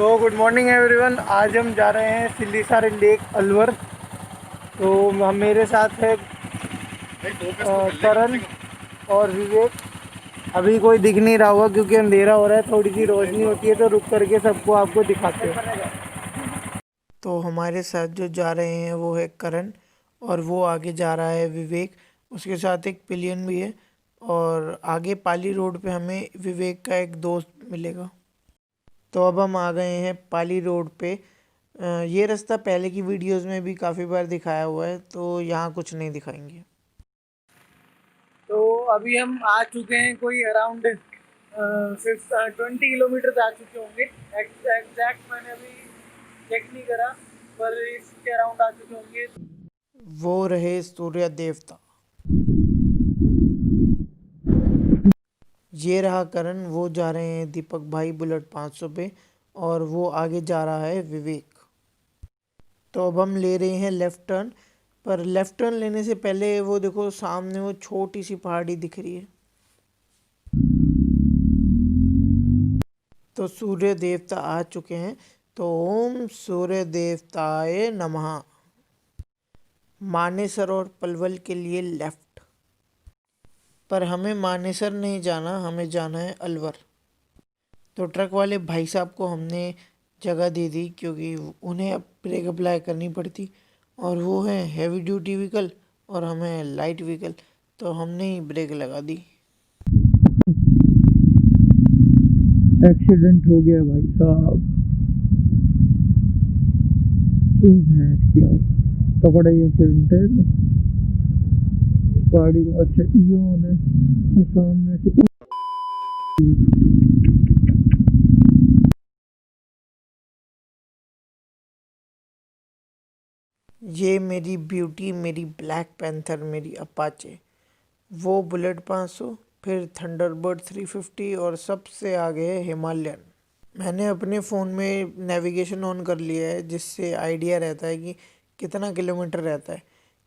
तो good morning everyone. आज हम जा रहे हैं सिल्लीसार लेक अलवर। तो हम मेरे साथ है करण और विवेक। अभी कोई दिख नहीं रहा होगा क्योंकि अंधेरा हो रहा है, थोड़ी सी रोशनी होती है तो रुक करके सबको आपको दिखाते हैं। तो हमारे साथ जो जा रहे हैं वो है करण और वो आगे जा रहा है विवेक। उसके साथ एक पिलियन भी है और आगे पाली रोड पे हमें विवेक का एक दोस्त मिलेगा। तो अब हम आ गए हैं पाली रोड पे। ये रास्ता पहले की वीडियोस में भी काफ़ी बार दिखाया हुआ है, तो यहाँ कुछ नहीं दिखाएंगे। तो अभी हम आ चुके हैं कोई अराउंड 20 किलोमीटर आ चुके होंगे। एग्जैक्ट मैंने अभी चेक नहीं करा, पर इसके अराउंड आ चुके होंगे। वो रहे सूर्य देवता। ये रहा करण, वो जा रहे हैं दीपक भाई बुलेट 500 पे और वो आगे जा रहा है विवेक। तो अब हम ले रहे हैं लेफ़्ट टर्न, पर लेफ़्ट टर्न लेने से पहले वो देखो सामने वो छोटी सी पहाड़ी दिख रही है। तो सूर्य देवता आ चुके हैं। तो ओम सूर्य देवताय नमः। मानेसर और पलवल के लिए लेफ़्ट, पर हमें मानेसर नहीं जाना, हमें जाना है अलवर। तो ट्रक वाले भाई साहब को हमने जगह दे दी क्योंकि उन्हें अब ब्रेक अप्लाई करनी पड़ती और वो है हैवी ड्यूटी व्हीकल और हमें लाइट व्हीकल, तो हमने ही ब्रेक लगा दी। एक्सीडेंट हो गया भाई साहब। भैंस क्या पकड़ा ही एक्सीडेंट है। गाड़ी को अच्छा है सामने से। ये मेरी ब्यूटी, मेरी ब्लैक पैंथर, मेरी अपाचे, वो बुलेट 500, फिर थंडरबर्ड 350 और सबसे आगे है हिमालयन। मैंने अपने फ़ोन में नेविगेशन ऑन कर लिया है जिससे आइडिया रहता है कि कितना किलोमीटर रहता है,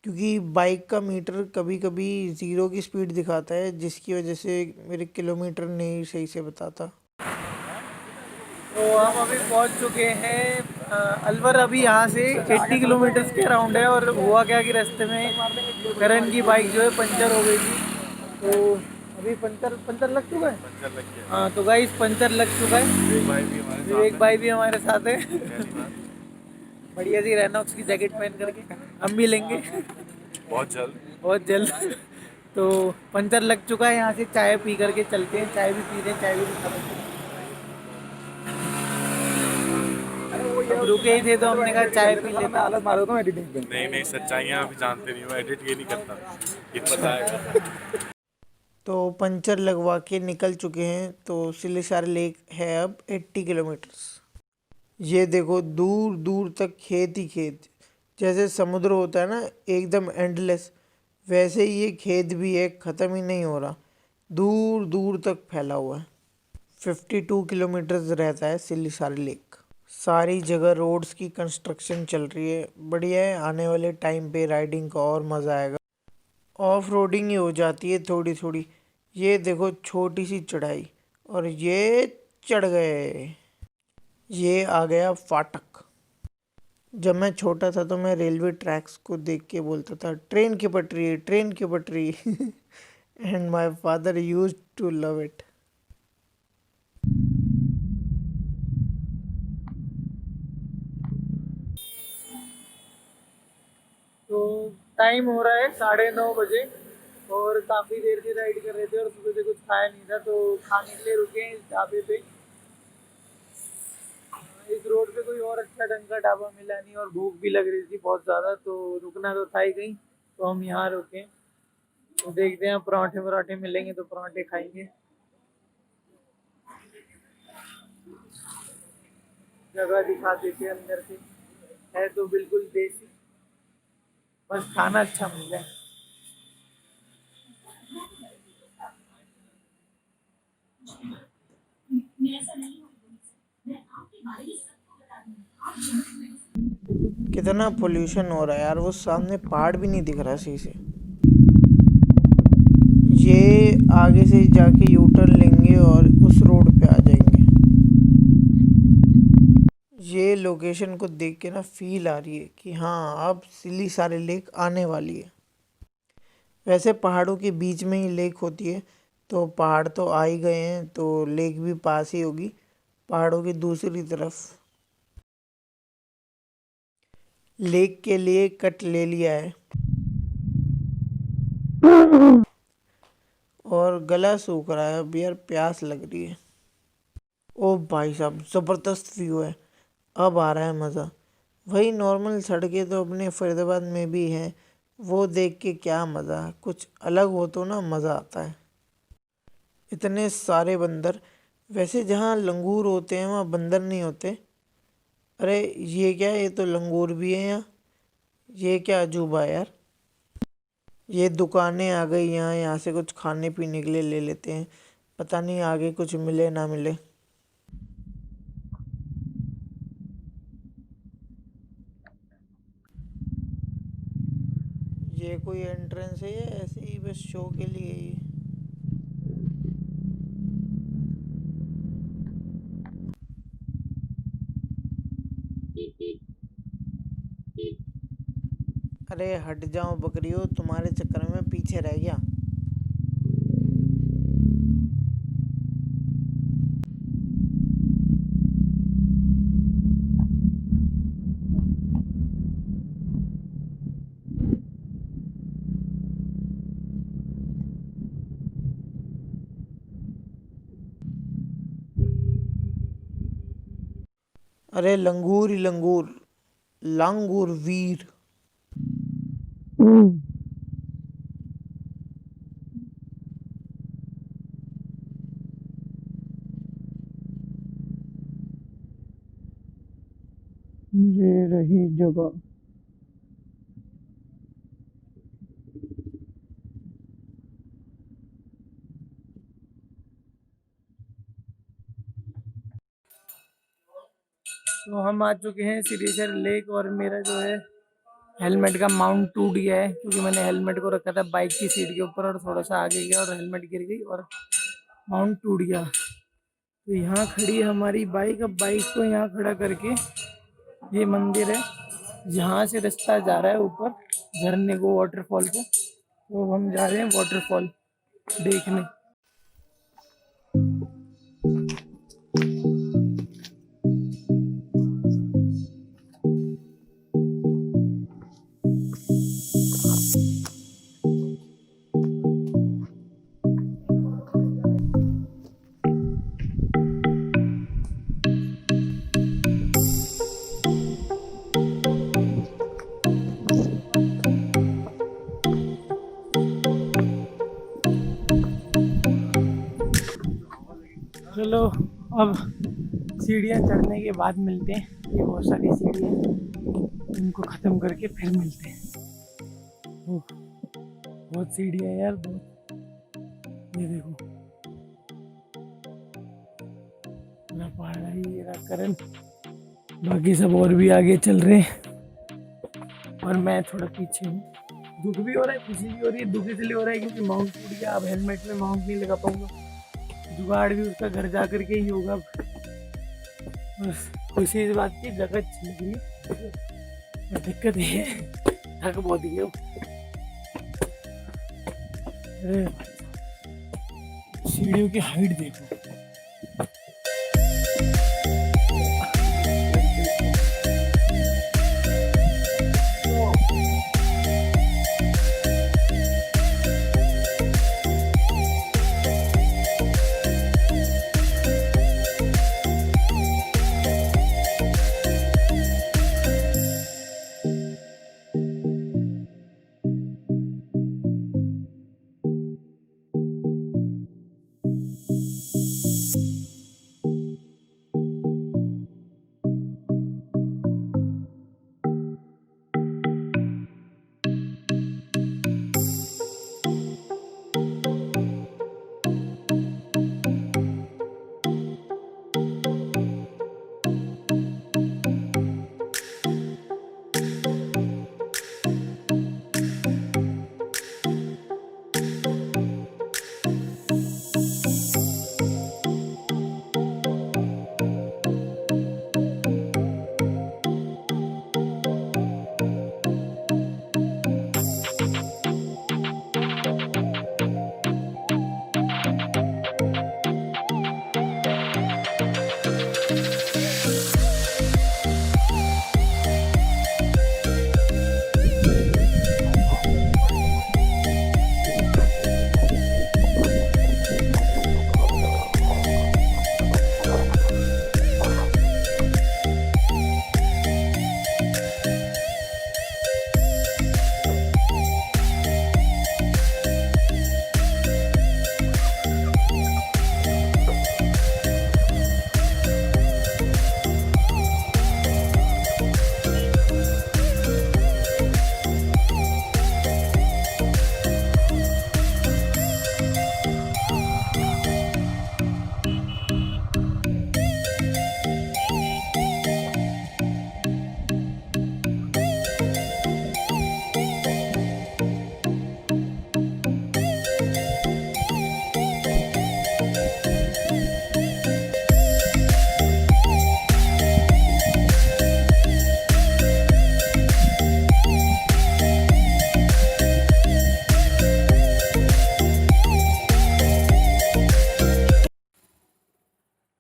क्योंकि बाइक का मीटर कभी कभी ज़ीरो की स्पीड दिखाता है जिसकी वजह से मेरे किलोमीटर नहीं सही से बताता। तो हम अभी पहुंच चुके हैं अलवर। अभी यहाँ से 80 किलोमीटर्स के अराउंड है और हुआ क्या कि रास्ते में करण की बाइक जो है पंचर हो गई थी। तो अभी पंचर लग चुका है। हाँ तो गाइस पंचर लग चुका है। एक भाई भी हमारे साथ है। बढ़िया सी रेनॉक्स की जैकेट पहन करके हम भी लेंगे बहुत जल्द। तो पंचर लग चुका है। यहाँ से चाय पी करके चलते हैं। चाय भी पी रहे हैं, चाय भी खा रहे हैं। अब रुके ही थे तो हमने कहा चाय पी लेते। हालत मारो तो एडिटिंग नहीं सच्चाइयाँ अभी जानते नहीं हो, एडिट ये नहीं करता, ये बताएगा। तो पंचर लगवा के निकल चुके हैं। तो सिल्लीसार लेक है अब 80 किलोमीटर्स। ये देखो दूर दूर तक खेत ही खेत, जैसे समुद्र होता है ना एकदम एंडलेस, वैसे ही ये खेत भी है, ख़त्म ही नहीं हो रहा, दूर दूर तक फैला हुआ है। 52 किलोमीटर्स रहता है सिल्लीसार लेक। सारी जगह रोड्स की कंस्ट्रक्शन चल रही है, बढ़िया है। आने वाले टाइम पे राइडिंग का और मज़ा आएगा। ऑफ रोडिंग ही हो जाती है थोड़ी थोड़ी। ये देखो छोटी सी चढ़ाई और ये चढ़ गए। ये आ गया फाटक। जब मैं छोटा था तो मैं रेलवे ट्रैक्स को देख के बोलता था ट्रेन की पटरी, ट्रेन की पटरी। And my father used to love it. तो टाइम हो रहा है 9:30 बजे और काफ़ी देर से राइड कर रहे थे और सुबह से कुछ खाया नहीं था, तो खाने के लिए रुके हैं इस ढाबे पे। इस रोड पे कोई और अच्छा ढंग का ढाबा मिला नहीं और भूख भी लग रही थी बहुत ज़्यादा, तो रुकना तो था ही कहीं, तो हम यहाँ रुके। तो देखते हैं पराठे वराठे मिलेंगे तो पराठे खाएंगे। जगह दिखा देते अंदर से, है तो बिल्कुल देसी, बस खाना अच्छा मिल जाए। कितना पोल्यूशन हो रहा है यार, वो सामने पहाड़ भी नहीं दिख रहा सही से। ये आगे से जाके यू टर्न लेंगे और उस रोड पे आ जाएंगे। ये लोकेशन को देख के ना फील आ रही है कि हाँ अब सिल्ली सारे लेक आने वाली है। वैसे पहाड़ों के बीच में ही लेक होती है, तो पहाड़ तो आ ही गए हैं तो लेक भी पास ही होगी, पहाड़ों की दूसरी तरफ। लेक के लिए कट ले लिया है और गला सूख रहा है, अब यार प्यास लग रही है। ओ भाई साहब ज़बरदस्त व्यू है, अब आ रहा है मज़ा। वही नॉर्मल सड़कें तो अपने फरीदाबाद में भी हैं, वो देख के क्या मज़ा, कुछ अलग हो तो ना मज़ा आता है। इतने सारे बंदर, वैसे जहाँ लंगूर होते हैं वहाँ बंदर नहीं होते। अरे ये क्या है, ये तो लंगूर भी है यहाँ, ये क्या अजूबा है यार। ये दुकानें आ गई यहाँ, यहाँ से कुछ खाने पीने के लिए ले लेते हैं, पता नहीं आगे कुछ मिले ना मिले। ये कोई एंट्रेंस है या ऐसे ही बस शो के लिए ही? अरे हट जाओ बकरियों, तुम्हारे चक्कर में पीछे रह गया। अरे लंगूर ही लंगूर, लांगूर वीर। ये रही जगह। तो हम आ चुके हैं सिद्धेश्वर लेक और मेरा जो है हेलमेट का माउंट टूट गया है, क्योंकि मैंने हेलमेट को रखा था बाइक की सीट के ऊपर और थोड़ा सा आगे गया और हेलमेट गिर गई और माउंट टूट गया। तो यहाँ खड़ी है हमारी बाइक, अब बाइक को यहाँ खड़ा करके, ये मंदिर है, यहाँ से रास्ता जा रहा है ऊपर झरने को, वाटरफॉल को। तो हम जा रहे हैं वाटरफॉल देखने। चलो अब सीढ़ियाँ चढ़ने के बाद मिलते हैं, ये बहुत सारी सीढ़ियाँ, इनको ख़त्म करके फिर मिलते हैं। ओह, बहुत सीढ़ियाँ यार, बहुत। ये देखो पूरा पहाड़ है, ये रहा करण, बाकी सब और भी आगे चल रहे हैं और मैं थोड़ा पीछे हूँ। दुख भी हो रहा है, खुशी भी हो रही है। दुख इसलिए हो रहा है क्योंकि माउंट टूट गया, अब हेलमेट में माउंट नहीं लगा पाऊंगा, जुगाड़ भी उसका घर जा करके ही होगा। बस खुशी इस बात की, जगह अच्छी लग रही है, पर दिक्कत ये है थक बहुत गया। अरे सीढ़ियों की हाइट देखो।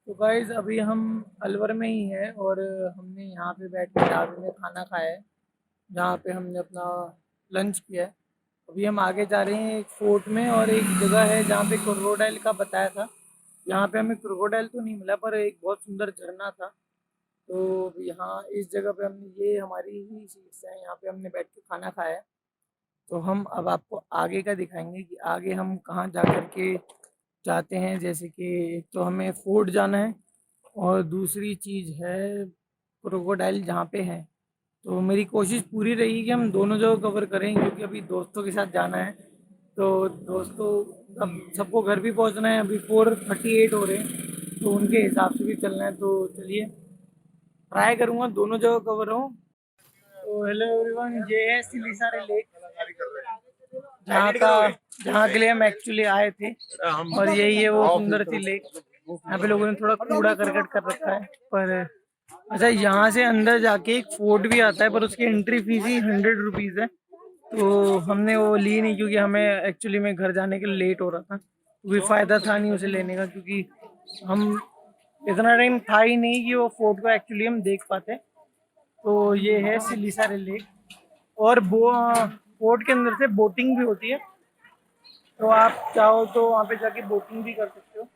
तो गाइज अभी हम अलवर में ही हैं और हमने यहाँ पे बैठ के ढाबे में खाना खाया है, जहाँ पे हमने अपना लंच किया है। अभी हम आगे जा रहे हैं एक फोर्ट में, और एक जगह है जहाँ पे क्रोकोडाइल का बताया था। यहाँ पे हमें क्रोकोडाइल तो नहीं मिला, पर एक बहुत सुंदर झरना था। तो यहाँ इस जगह पे हमने, ये हमारी ही सीट्स है, यहाँ पे हमने बैठ के खाना खाया है। तो हम अब आपको आगे का दिखाएंगे कि आगे हम कहाँ जा कर के जाते हैं। जैसे कि एक तो हमें फोर्ट जाना है, और दूसरी चीज़ है क्रोकोडाइल जहाँ पे है। तो मेरी कोशिश पूरी रहेगी कि हम दोनों जगह कवर करें, क्योंकि अभी दोस्तों के साथ जाना है। तो दोस्तों, अब सबको घर भी पहुँचना है, अभी 4:38 हो रहे हैं, तो उनके हिसाब से भी चलना है। तो चलिए, ट्राई करूँगा दोनों जगह कवर हो। तो हेलो एवरीवन, ये है सिलीसारे लेक, जहाँ के लिए हम एक्चुअली आए थे। और यही है वो सुंदर सी लेक। यहाँ पे लोगों ने थोड़ा कूड़ा करकट कर रखा है, पर अच्छा, यहाँ से अंदर जाके एक फोर्ट भी आता है, पर उसकी एंट्री फीस ही 100 रुपीज़ है। तो हमने वो ली नहीं, क्योंकि हमें एक्चुअली में घर जाने के लिए लेट हो रहा था, तो कोई फ़ायदा था नहीं उसे लेने का, क्योंकि हम इतना टाइम था ही नहीं कि वो फोर्ट को एक्चुअली हम देख पाते। तो ये है सिलीसारे लेक, और फोर्ट के अंदर से बोटिंग भी होती है। तो आप चाहो तो वहाँ पे जाके बोटिंग भी कर सकते हो।